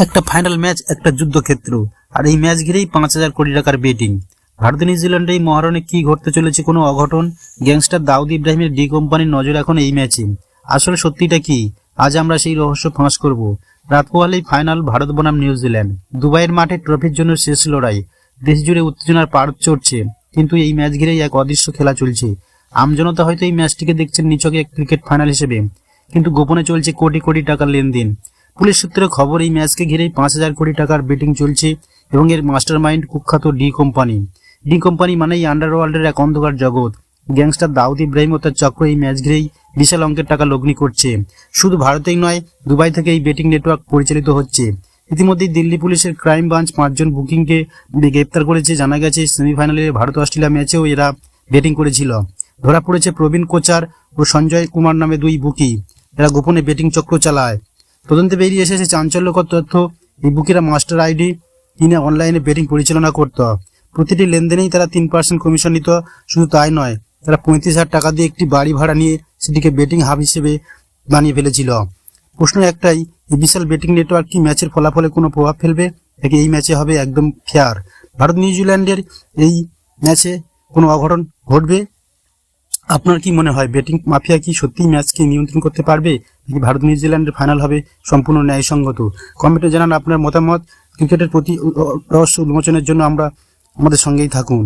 একটা final match, একটা যুদ্ধক্ষেত্র, আর এই ম্যাচ ঘিরেই 5,000 কোটি টাকার বেটিং। ভারত নিউজিল্যান্ডে এই মহারণে কি ঘটতে চলেছে, কোনো অঘটন? গ্যাংস্টার দাউদ ইব্রাহিমের ডি কোম্পানির নজর এখন এই ম্যাচে। আসলে সত্যিটা কি? আজ আমরা সেই রহস্য ফাঁস করব। রাত পোহালেই ফাইনাল, ভারত বনাম নিউজিল্যান্ড। দুবাইয়ের মাঠে ট্রফির জন্য শেষ লড়াই। দেশ জুড়ে উত্তেজনার পারদ চড়ছে, কিন্তু এই ম্যাচ ঘিরেই এক অদৃশ্য খেলা চলছে। আমজনতা হয়তো এই ম্যাচটিকে দেখছেন নিছক এক ক্রিকেট ফাইনাল হিসেবে, কিন্তু গোপনে চলছে কোটি কোটি টাকার লেনদেন। পুলিশ সূত্রে খবর, এই ম্যাচকে ঘিরেই 5,000 কোটি টাকার বেটিং চলছে এবং এর মাস্টার মাইন্ড কুখ্যাত ডি কোম্পানি। ডি কোম্পানি মানেই আন্ডারওয়ার্ল্ডের এক অন্ধকার জগৎ। গ্যাংস্টার দাউদ ইব্রাহিম ও তার চক্র এই ম্যাচ ঘিরেই বিশাল অঙ্কের টাকা লগ্নি করছে। শুধু ভারতেই নয়, দুবাই থেকে এই বেটিং নেটওয়ার্ক পরিচালিত হচ্ছে। ইতিমধ্যেই দিল্লি পুলিশের ক্রাইম ব্রাঞ্চ 5 জন বুকিংকে গ্রেপ্তার করেছে। জানা গেছে, সেমিফাইনালে ভারত অস্ট্রেলিয়া ম্যাচেও এরা বেটিং করেছিল। ধরা পড়েছে প্রবীণ কোচার ও সঞ্জয় কুমার নামে 2 বুকি। এরা গোপনে বেটিং চক্র চালায়। তদন্তে বেরিয়ে এসেছে চাঞ্চল্যকর তথ্য। এই বুকিরা মাস্টার আইডি কিনে অনলাইনে বেটিং পরিচালনা করত। প্রতিটি লেনদেনেই তারা 3% কমিশন নিত। শুধু তাই নয়, তারা 35,000 টাকা দিয়ে একটি বাড়ি ভাড়া নিয়ে সেটিকে বেটিং হাব হিসেবে বানিয়ে ফেলেছিল। প্রশ্ন একটাই, এই বিশাল বেটিং নেটওয়ার্ক কি ম্যাচের ফলাফলে কোনো প্রভাব ফেলবে, নাকি এই ম্যাচে হবে একদম ফেয়ার? ভারত নিউজিল্যান্ডের এই ম্যাচে কোনো অঘটন ঘটবে? আপনার কি মনে হয়, বেটিং মাফিয়া কি সত্যিই ম্যাচকে নিয়ন্ত্রণ করতে পারবে, নাকি ভারত নিউজিল্যান্ডের ফাইনাল হবে সম্পূর্ণ ন্যায়সঙ্গত? কমেন্টে জানান আপনার মতামত। ক্রিকেটের প্রতি রহস্য উন্মোচনের জন্য আমাদের সঙ্গেই থাকুন।